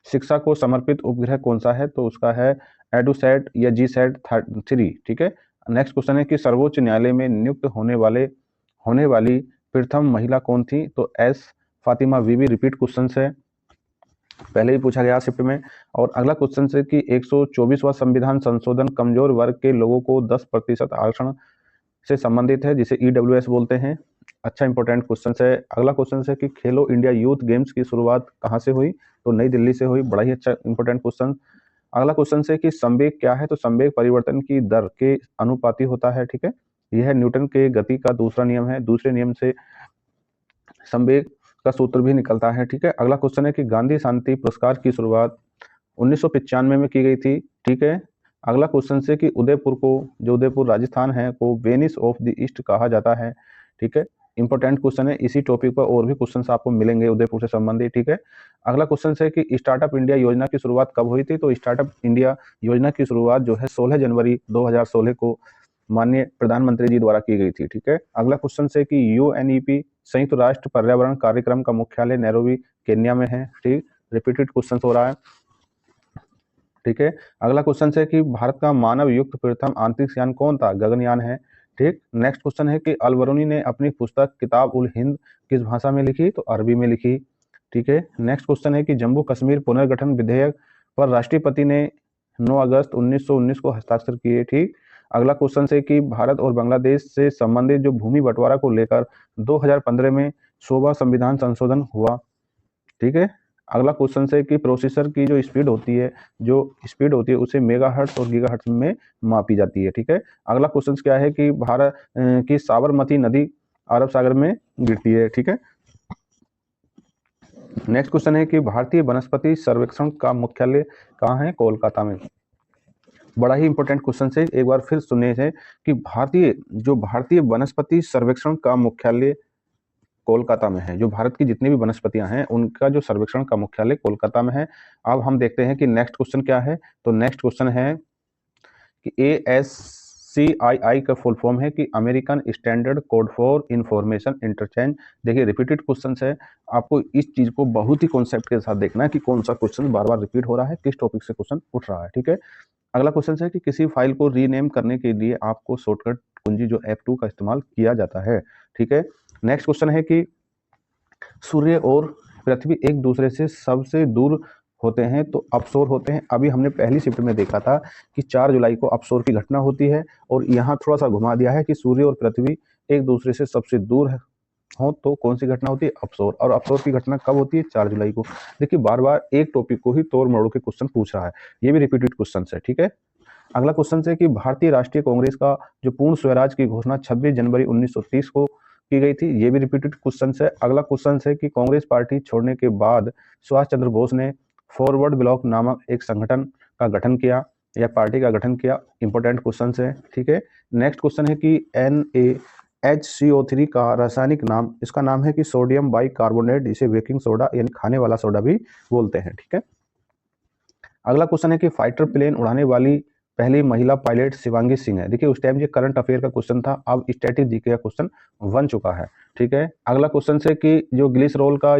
शिक्षा को समर्पित उपग्रह कौन सा है? तो उसका है एडुसैट या GSAT 3। ठीक है, नेक्स्ट क्वेश्चन है कि सर्वोच्च न्यायालय में नियुक्त होने वाली प्रथम महिला कौन थी? तो S फातिमा बीबी। रिपीट क्वेश्चन है। पहले भी पूछा गया शिफ्ट में। और अगला क्वेश्चन से कि 124वां संविधान संशोधन कमजोर वर्ग के लोगों को 10% आरक्षण से संबंधित है, जिसे ईडब्ल्यूएस बोलते हैं। अच्छा इंपॉर्टेंट क्वेश्चन है। अगला क्वेश्चन है कि खेलो इंडिया यूथ गेम्स की शुरुआत कहाँ से हुई, तो नई दिल्ली से हुई। बड़ा ही अच्छा इंपॉर्टेंट क्वेश्चन। अगला क्वेश्चन है कि संवेग क्या है, तो संवेग परिवर्तन की दर के अनुपाती होता है। ठीक है, यह न्यूटन के गति का दूसरा नियम है। दूसरे नियम से संवेग का सूत्र भी निकलता है। ठीक है, अगला क्वेश्चन है कि गांधी शांति पुरस्कार की शुरुआत 1995 में की गई थी। ठीक है, अगला क्वेश्चन से कि उदयपुर को, जो उदयपुर राजस्थान है, को वेनिस ऑफ द ईस्ट कहा जाता है। ठीक है, इंपॉर्टेंट क्वेश्चन है। इसी टॉपिक पर और भी क्वेश्चंस आपको मिलेंगे उदयपुर से संबंधित। ठीक है, अगला क्वेश्चन है कि स्टार्टअप इंडिया योजना की शुरुआत कब हुई थी, तो स्टार्टअप इंडिया योजना की शुरुआत जो है 16 जनवरी 2016 को माननीय प्रधानमंत्री जी द्वारा की गई थी। ठीक है, अगला क्वेश्चन है कि यूएनईपी संयुक्त राष्ट्र पर्यावरण कार्यक्रम का मुख्यालय नैरोबी केन्या में है। ठीक, रिपीटेड क्वेश्चन हो रहा है। ठीक है, अगला क्वेश्चन है कि भारत का मानव युक्त प्रथम अंतरिक्ष यान कौन था, गगनयान है। ठीक, नेक्स्ट क्वेश्चन है कि अल बरूनी ने अपनी पुस्तक किताब उल हिंद किस भाषा में लिखी, तो अरबी में लिखी। ठीक है, नेक्स्ट क्वेश्चन है कि जम्मू कश्मीर पुनर्गठन विधेयक पर राष्ट्रपति ने 9 अगस्त 1919 को हस्ताक्षर किए। ठीक, अगला क्वेश्चन है कि भारत और बांग्लादेश से संबंधित जो भूमि बंटवारा को लेकर 2015 में 100वां संविधान संशोधन हुआ। ठीक है, अगला क्वेश्चन है कि प्रोसेसर की जो स्पीड होती है उसे मेगाहर्ट्ज और गीगाहर्ट्ज में मापी जाती है। ठीक है, अगला क्वेश्चन क्या है कि भारत की साबरमती नदी अरब सागर में गिरती है। ठीक है, नेक्स्ट क्वेश्चन है कि भारतीय वनस्पति सर्वेक्षण का मुख्यालय कहाँ है, कोलकाता में। बड़ा ही इंपॉर्टेंट क्वेश्चन है, एक बार फिर सुनने से कि भारतीय वनस्पति सर्वेक्षण का मुख्यालय कोलकाता में है। जो भारत की जितनी भी वनस्पतियां हैं उनका जो सर्वेक्षण का मुख्यालय कोलकाता में है। अब हम देखते हैं कि नेक्स्ट क्वेश्चन क्या है, तो नेक्स्ट क्वेश्चन है कि ASCII का फुल फॉर्म है कि American standard code for information interchange. देखिए रिपीटेड क्वेश्चन है, आपको इस चीज को बहुत ही कॉन्सेप्ट के साथ देखना है कि कौन सा क्वेश्चन बार बार रिपीट हो रहा है, किस टॉपिक से क्वेश्चन उठ रहा है। ठीक है, अगला क्वेश्चन है कि किसी फाइल को रीनेम करने के लिए आपको शॉर्टकट कुंजी जो F2 का इस्तेमाल किया जाता है। ठीक है, नेक्स्ट क्वेश्चन है कि सूर्य और पृथ्वी एक दूसरे से सबसे दूर होते हैं तो अपसोर होते हैं। अभी हमने पहली शिफ्ट में देखा था कि 4 जुलाई को अपसोर की घटना होती है, और यहाँ थोड़ा सा घुमा दिया है कि सूर्य और पृथ्वी एक दूसरे से सबसे दूर हो तो कौन सी घटना होती है, अपसोर। और अपसोर की घटना कब होती है, 4 जुलाई को। देखिए बार बार एक टॉपिक को ही तोड़ मरोड़ के क्वेश्चन पूछ रहा है, ये भी रिपीटेड क्वेश्चन है। ठीक है, अगला क्वेश्चन है कि भारतीय राष्ट्रीय कांग्रेस का जो पूर्ण स्वराज की घोषणा 26 जनवरी 1930 को की गई थी, ये भी रिपीटेड क्वेश्चन है। अगला क्वेश्चन है कि कांग्रेस पार्टी छोड़ने के बाद सुभाष चंद्र बोस ने फॉरवर्ड ब्लॉक नामक एक संगठन का गठन किया या पार्टी का गठन किया। इंपॉर्टेंट क्वेश्चन है। ठीक है, नेक्स्ट क्वेश्चन है कि NaHCO3 का रासायनिक नाम, इसका नाम है कि सोडियम बाइकार्बोनेट, इसे बेकिंग सोडा यानी खाने वाला सोडा भी बोलते हैं। ठीक है, अगला क्वेश्चन है कि फाइटर प्लेन उड़ाने वाली पहली महिला पायलट शिवांगी सिंह है। देखिए उस टाइम ये करंट अफेयर का क्वेश्चन था, अब स्टैटिक जीके का क्वेश्चन बन चुका है। ठीक है, अगला क्वेश्चन है कि जो ग्लिसरॉल का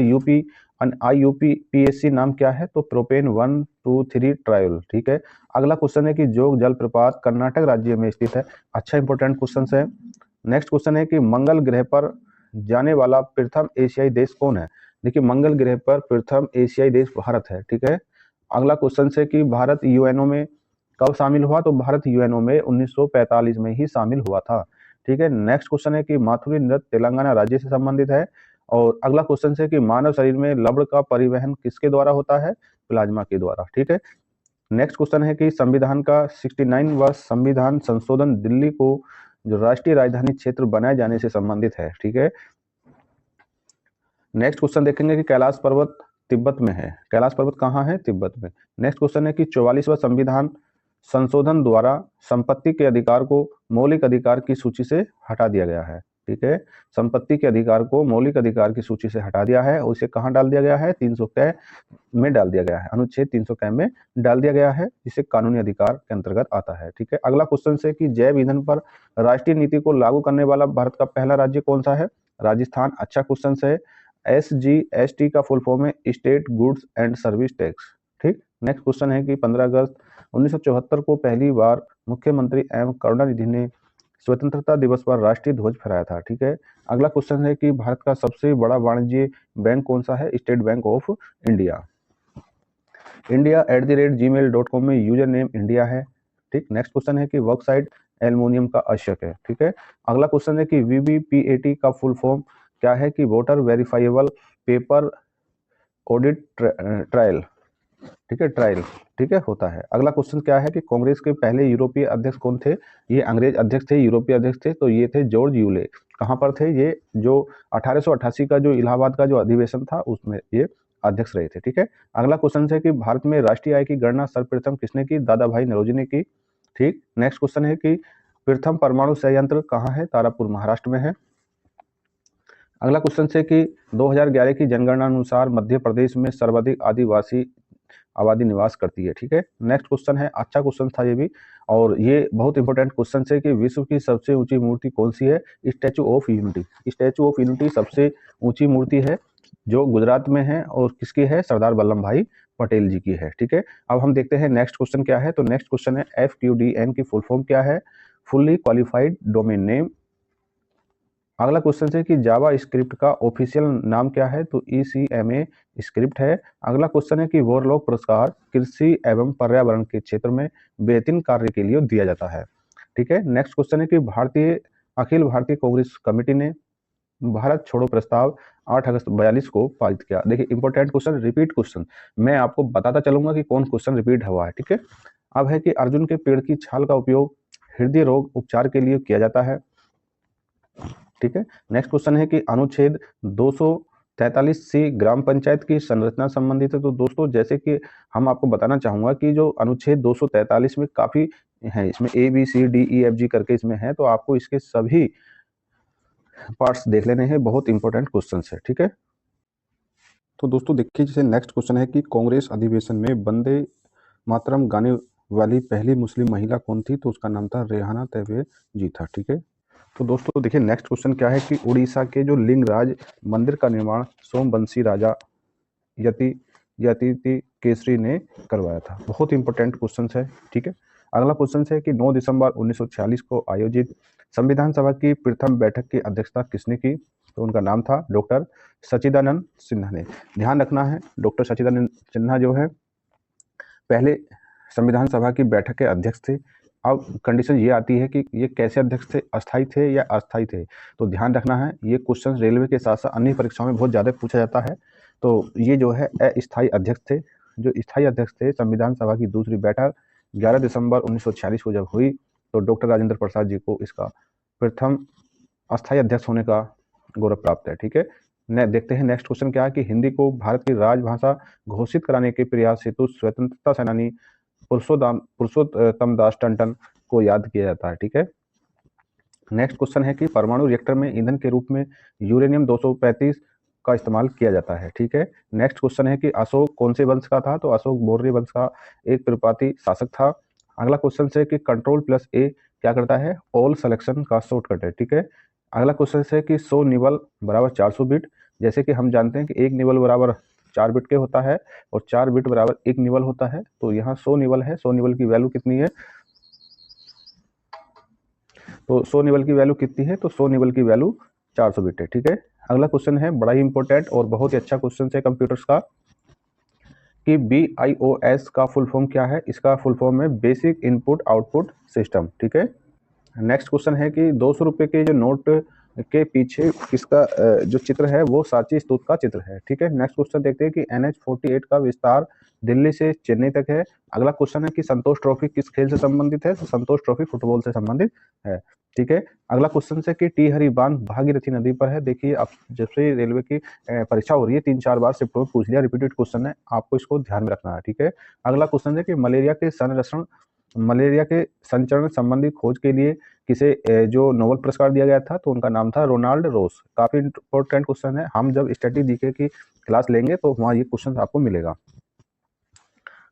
IUPAC नाम क्या है, तो प्रोपेन 1,2,3 ट्रायल। ठीक है, अगला क्वेश्चन है कि जोग जलप्रपात कर्नाटक राज्य में स्थित है। अच्छा इंपॉर्टेंट क्वेश्चन है। नेक्स्ट क्वेश्चन है कि मंगल ग्रह पर जाने वाला प्रथम एशियाई देश कौन है। देखिए मंगल ग्रह पर प्रथम एशियाई देश भारत है। ठीक है, अगला क्वेश्चन है कि भारत यूएनओ में कब शामिल हुआ, तो भारत यूएनओ में 1945 में ही शामिल हुआ था। ठीक है, नेक्स्ट क्वेश्चन है कि माथुरी नृत्य तेलंगाना राज्य से संबंधित है। और अगला क्वेश्चन है कि मानव शरीर में लवण का परिवहन किसके द्वारा होता है, प्लाज्मा के द्वारा। ठीक है, नेक्स्ट क्वेश्चन है कि संविधान का 69वां संविधान संशोधन दिल्ली को जो राष्ट्रीय राजधानी क्षेत्र बनाए जाने से संबंधित है। ठीक है, नेक्स्ट क्वेश्चन देखेंगे कि कैलाश पर्वत तिब्बत में है। कैलाश पर्वत कहाँ है, तिब्बत में। नेक्स्ट क्वेश्चन है कि 44वां संविधान संशोधन द्वारा संपत्ति के अधिकार को मौलिक अधिकार की सूची से हटा दिया गया है। ठीक है, संपत्ति के अधिकार को मौलिक अधिकार की सूची से हटा दिया है, उसे कहाँ डाल दिया गया है, 300 कै में डाल दिया गया है, अनुच्छेद 300 कै में डाल दिया गया है, जिसे कानूनी अधिकार के अंतर्गत आता है। ठीक है, अगला क्वेश्चन है कि जैव ईंधन पर राष्ट्रीय नीति को लागू करने वाला भारत का पहला राज्य कौन सा है, राजस्थान। अच्छा क्वेश्चन है। SGST का फुल फॉर्म है state goods and service tax. ठीक, नेक्स्ट क्वेश्चन है कि 15 अगस्त 1974 को पहली बार मुख्यमंत्री एवं करुणानिधि ने स्वतंत्रता दिवस पर राष्ट्रीय ध्वज फहराया था। ठीक है, अगला क्वेश्चन है कि भारत का सबसे बड़ा वाणिज्य बैंक कौन सा है, state bank of India. india@gmail.com में यूजर नेम इंडिया है। ठीक, नेक्स्ट क्वेश्चन है कि बॉक्साइट एल्युमिनियम का आवश्यक है। ठीक है, अगला क्वेश्चन है कि वीबीपीएटी का फुल फॉर्म क्या है कि voter verifiable paper audit trial. ठीक है, ट्रायल, ठीक है, होता है। अगला क्वेश्चन क्या है कि कांग्रेस के पहले यूरोपीय अध्यक्ष कौन थे? ये अंग्रेज अध्यक्ष थे, यूरोपीय अध्यक्ष थे, तो ये थे जॉर्ज यूले। कहाँ पर थे ये? जो 1888 का जो इलाहाबाद का जो अधिवेशन था उसमें ये अध्यक्ष रहे थे। ठीक है, अगला क्वेश्चन है कि भारत में राष्ट्रीय आय की गणना सर्वप्रथम किसने की? दादा भाई नौरोजी ने की। ठीक, नेक्स्ट क्वेश्चन है कि प्रथम परमाणु संयंत्र कहाँ है? तारापुर, महाराष्ट्र में है। अगला क्वेश्चन है कि 2011 की जनगणना अनुसार मध्य प्रदेश में सर्वाधिक आदिवासी आबादी निवास करती है। ठीक है, नेक्स्ट क्वेश्चन है, अच्छा क्वेश्चन था ये भी, और ये बहुत इंपॉर्टेंट क्वेश्चन है कि विश्व की सबसे ऊंची मूर्ति कौन सी है? Statue of unity. Statue of unity सबसे ऊंची मूर्ति है जो गुजरात में है, और किसकी है? सरदार वल्लभ भाई पटेल जी की है। ठीक है, अब हम देखते हैं नेक्स्ट क्वेश्चन क्या है। तो नेक्स्ट क्वेश्चन है FQDN की फुल फॉर्म क्या है? Fully qualified domain name. अगला क्वेश्चन है कि जावा स्क्रिप्ट का ऑफिशियल नाम क्या है? तो ECMA स्क्रिप्ट है। अगला क्वेश्चन है कि वोरलॉग पुरस्कार कृषि एवं पर्यावरण के क्षेत्र में बेहतरीन कार्य के लिए दिया जाता है। ठीक है, नेक्स्ट क्वेश्चन है कि अखिल भारतीय कांग्रेस कमेटी ने भारत छोड़ो प्रस्ताव 8 अगस्त 42 को पारित किया। देखिए, इंपॉर्टेंट क्वेश्चन, रिपीट क्वेश्चन, मैं आपको बताता चलूंगा कि कौन क्वेश्चन रिपीट हुआ है। ठीक है, अब है कि अर्जुन के पेड़ की छाल का उपयोग हृदय रोग उपचार के लिए किया जाता है। ठीक है, नेक्स्ट क्वेश्चन है कि अनुच्छेद 243C ग्राम पंचायत की संरचना संबंधित है। तो दोस्तों, जैसे कि हम आपको बताना चाहूंगा कि जो अनुच्छेद 243 में काफी है, इसमें ABCDEFG करके इसमें है, तो आपको इसके सभी पार्ट्स देख लेने हैं, बहुत इंपॉर्टेंट क्वेश्चन है। ठीक है, तो दोस्तों देखिए, जैसे नेक्स्ट क्वेश्चन है कि कांग्रेस अधिवेशन में वंदे मातरम गाने वाली पहली मुस्लिम महिला कौन थी? तो उसका नाम था रेहाना तैयब जी था। ठीक है, तो दोस्तों देखिए, नेक्स्ट क्वेश्चन क्या है कि उड़ीसा के जो लिंगराज मंदिर का निर्माण सोमवंशी राजा यतिति केसरी ने करवाया था। बहुत इंपॉर्टेंट क्वेश्चन है। ठीक है, अगला क्वेश्चन है कि 9 दिसंबर 1946 को आयोजित संविधान सभा की प्रथम बैठक की अध्यक्षता किसने की? तो उनका नाम था डॉक्टर सच्चिदानंद सिन्हा ने। ध्यान रखना है, डॉक्टर सच्चिदानंद सिन्हा जो है पहले संविधान सभा की बैठक के अध्यक्ष थे। अब कंडीशन ये आती है कि ये कैसे अध्यक्ष थे, अस्थायी थे या अस्थायी थे? तो ध्यान रखना है, ये क्वेश्चन रेलवे के साथ साथ अन्य परीक्षाओं में बहुत ज़्यादा पूछा जाता है। तो ये जो है अस्थायी अध्यक्ष थे। जो स्थायी अध्यक्ष थे संविधान सभा की दूसरी बैठक 11 दिसंबर 1946 को जब हुई, तो डॉक्टर राजेंद्र प्रसाद जी को इसका प्रथम अस्थायी अध्यक्ष होने का गौरव प्राप्त है। ठीक है, देखते हैं नेक्स्ट क्वेश्चन क्या है कि हिंदी को भारत की राजभाषा घोषित कराने के प्रयास हेतु स्वतंत्रता सेनानी पुरुषोत्तम दास टंडन को याद किया जाता है। ठीक है, नेक्स्ट क्वेश्चन है कि परमाणु रिएक्टर में ईंधन के रूप में यूरेनियम 235 का इस्तेमाल किया जाता है। ठीक है, नेक्स्ट क्वेश्चन है कि अशोक कौन से वंश का था? तो अशोक मौर्य वंश का एक परिपाटी शासक था। अगला क्वेश्चन है कि Ctrl+A क्या करता है? ऑल सिलेक्शन का शॉर्टकट है। ठीक है, अगला क्वेश्चन है कि 100 निबल बराबर 400 बिट। जैसे कि हम जानते हैं कि 1 निबल बराबर 4 बिट के होता है और 4 बिट बराबर 1 निबल होता है। तो यहाँ 100 निबल है, 100 निबल की वैल्यू कितनी है? तो 100 निबल की वैल्यू कितनी है? तो 100 निबल की वैल्यू 400 बिट है। ठीक है, अगला क्वेश्चन है बड़ा ही इंपॉर्टेंट और बहुत ही अच्छा क्वेश्चन है कंप्यूटर्स का कि BIOS का फुल फॉर्म क्या है? इसका फुल फॉर्म है बेसिक इनपुट आउटपुट सिस्टम। ठीक है, नेक्स्ट क्वेश्चन है कि 200 रुपये के जो नोट के पीछे किसका जो चित्र है वो सांची स्तूप का चित्र है। ठीक है, नेक्स्ट क्वेश्चन देखते हैं कि NH-48 का विस्तार दिल्ली से चेन्नई तक है। अगला क्वेश्चन है कि संतोष ट्रॉफी किस खेल से संबंधित है? तो संतोष ट्रॉफी फुटबॉल से संबंधित है। ठीक है, अगला क्वेश्चन है कि टी हरी बांध भागीरथी नदी पर है। देखिए, अब जब से रेलवे की परीक्षा हो रही है 3-4 बार शिफ्ट में पूछ लिया, रिपीटेड क्वेश्चन है, आपको इसको ध्यान में रखना है। ठीक है, अगला क्वेश्चन है कि मलेरिया के संचरण संबंधी खोज के लिए किसे जो नोबेल पुरस्कार दिया गया था? तो उनका नाम था रोनाल्ड रोस। काफी इंपॉर्टेंट क्वेश्चन है, हम जब स्टैटिक जीके की क्लास लेंगे तो वहाँ ये क्वेश्चन आपको मिलेगा।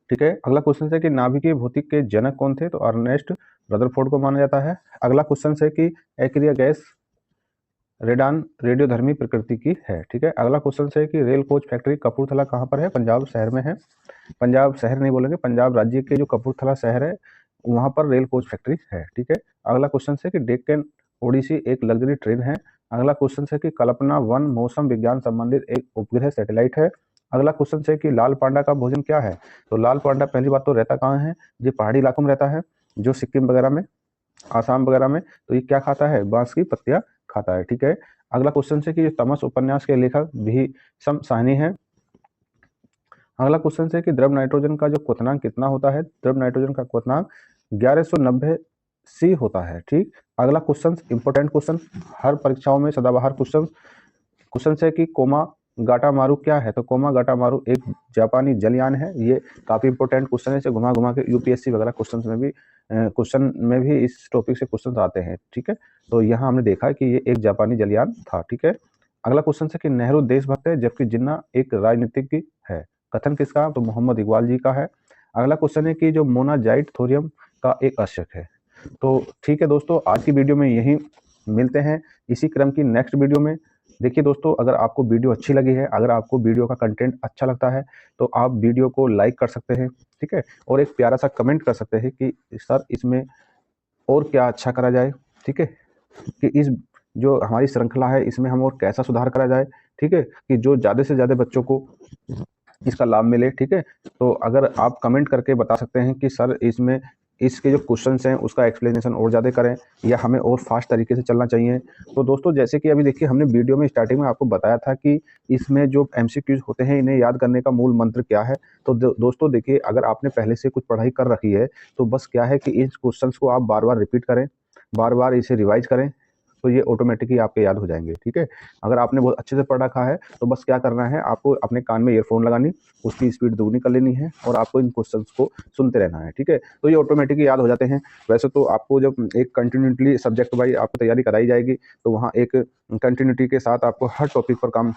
ठीक है, अगला क्वेश्चन है कि नाभिकीय भौतिक के जनक कौन थे? तो अर्नेस्ट रदरफोर्ड को माना जाता है। अगला क्वेश्चन है कि एक्रिया गैस रेडान रेडियोधर्मी प्रकृति की है। ठीक है, अगला क्वेश्चन है कि रेल कोच फैक्ट्री कपूरथला कहाँ पर है? पंजाब शहर में है। पंजाब शहर नहीं बोलेंगे, पंजाब राज्य के जो कपूरथला शहर है वहाँ पर रेल कोच फैक्ट्री है। ठीक है, अगला क्वेश्चन है कि डेक्कन ओडिसी एक लग्जरी ट्रेन है। अगला क्वेश्चन है कि कल्पना 1 मौसम विज्ञान संबंधित एक उपग्रह सैटेलाइट है। अगला क्वेश्चन है कि लाल पांडा का भोजन क्या है। तो लाल पांडा पहली बात तो रहता कहाँ है, ये पहाड़ी इलाकों में रहता है, जो सिक्किम वगैरह में, आसाम वगैरह में। तो ये क्या खाता है, बांस की पत्तियां खाता है, ठीक है। अगला क्वेश्चन है कि तमस उपन्यास के लेखक भीष्म साहनी है। अगला क्वेश्चन है कि द्रव नाइट्रोजन का जो क्वथनांक कितना होता है। द्रव नाइट्रोजन का क्वथनांक 1190 सी होता है, ठीक। अगला क्वेश्चन इंपॉर्टेंट क्वेश्चन, हर परीक्षाओं में सदाबहार क्वेश्चन है कि कोमा गाटा मारू क्या है। तो कोमा गाटा मारू एक जापानी जलयान है। ये काफी इंपॉर्टेंट क्वेश्चन है, इसे घुमा घुमा के यूपीएससी वगैरह क्वेश्चन में भी इस टॉपिक से क्वेश्चन आते हैं, ठीक है। तो यहाँ हमने देखा कि ये एक जापानी जलयान था, ठीक है। अगला क्वेश्चन है कि नेहरू देशभक्त है जबकि जिन्ना एक राजनीतिज्ञ है। कथन किसका, तो मोहम्मद इकबाल जी का है। अगला क्वेश्चन है कि जो मोनाजाइट थोरियम का एक अश्यक है। तो ठीक है दोस्तों, आज की वीडियो में यही मिलते हैं इसी क्रम की नेक्स्ट वीडियो में। देखिए दोस्तों, अगर आपको वीडियो अच्छी लगी है, अगर आपको वीडियो का कंटेंट अच्छा लगता है तो आप वीडियो को लाइक कर सकते हैं, ठीक है, और एक प्यारा सा कमेंट कर सकते हैं कि सर इसमें और क्या अच्छा करा जाए, ठीक है, कि इस जो हमारी श्रृंखला है इसमें हम और कैसा सुधार करा जाए, ठीक है, कि जो ज़्यादा से ज़्यादा बच्चों को इसका लाभ मिले, ठीक है। तो अगर आप कमेंट करके बता सकते हैं कि सर इसमें इसके जो क्वेश्चंस हैं उसका एक्सप्लेनेशन और ज़्यादा करें या हमें और फास्ट तरीके से चलना चाहिए। तो दोस्तों जैसे कि अभी देखिए हमने वीडियो में स्टार्टिंग में आपको बताया था कि इसमें जो एमसीक्यूज होते हैं इन्हें याद करने का मूल मंत्र क्या है। तो दोस्तों देखिए, अगर आपने पहले से कुछ पढ़ाई कर रखी है तो बस क्या है कि इस क्वेश्चंस को आप बार बार रिपीट करें, बार बार इसे रिवाइज करें, तो ये ऑटोमेटिकली आपके याद हो जाएंगे, ठीक है। अगर आपने बहुत अच्छे से पढ़ रखा है तो बस क्या करना है, आपको अपने कान में ईयरफोन लगानी, उसकी स्पीड दोगुनी कर लेनी है और आपको इन क्वेश्चंस को सुनते रहना है, ठीक है। तो ये ऑटोमेटिकली याद हो जाते हैं। वैसे तो आपको जब एक कंटिन्यूटी सब्जेक्ट वाइज आपको तैयारी कराई जाएगी तो वहाँ एक कंटिन्यूटी के साथ आपको हर टॉपिक पर काम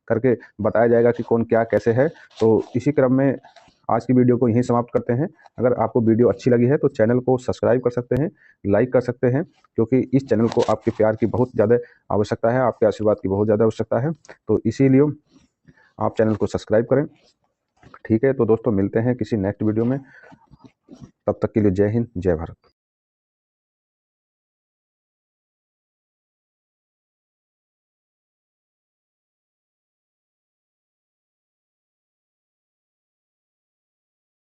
करके बताया जाएगा कि कौन क्या कैसे है। तो इसी क्रम में आज की वीडियो को यहीं समाप्त करते हैं। अगर आपको वीडियो अच्छी लगी है तो चैनल को सब्सक्राइब कर सकते हैं, लाइक कर सकते हैं, क्योंकि इस चैनल को आपके प्यार की बहुत ज़्यादा आवश्यकता है, आपके आशीर्वाद की बहुत ज़्यादा आवश्यकता है। तो इसीलिए आप चैनल को सब्सक्राइब करें, ठीक है। तो दोस्तों मिलते हैं किसी नेक्स्ट वीडियो में, तब तक के लिए जय हिंद, जय भारत।